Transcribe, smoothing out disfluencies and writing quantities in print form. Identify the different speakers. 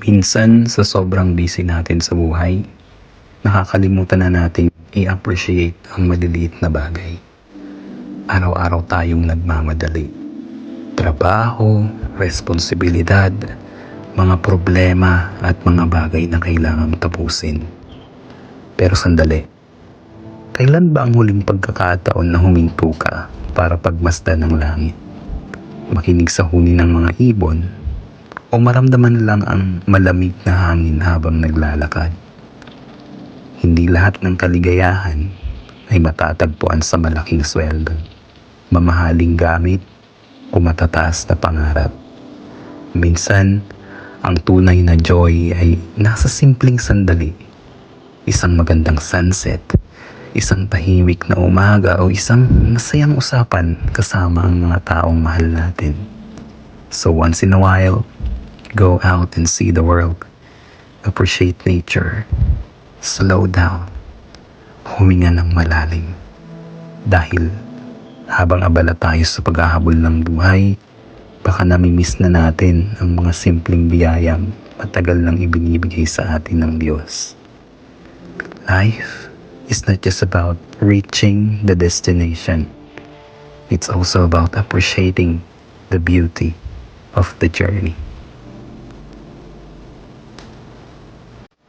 Speaker 1: Minsan sa sobrang busy natin sa buhay, nakakalimutan na natin i-appreciate ang maliliit na bagay. Araw-araw tayong nagmamadali. Trabaho, responsibilidad, mga problema at mga bagay na kailangang tapusin. Pero sandali, kailan ba ang huling pagkakataon na huminto ka para pagmasdan ng langit? Makinig sa huni ng mga ibon o maramdaman lang ang malamig na hangin habang naglalakad. Hindi lahat ng kaligayahan ay matatagpuan sa malaking sweldo, mamahaling gamit o matataas na pangarap. Minsan, ang tunay na joy ay nasa simpleng sandali. Isang magandang sunset, isang tahimik na umaga o isang masayang usapan kasama ang mga taong mahal natin. So once in a while, go out and see the world. Appreciate nature. Slow down. Huminga ng malalim. Dahil habang abala tayo sa paghahabol ng buhay, baka namimiss na natin ang mga simpleng biyayang matagal nang ibinibigay sa atin ng Diyos. Life is not just about reaching the destination. It's also about appreciating the beauty of the journey.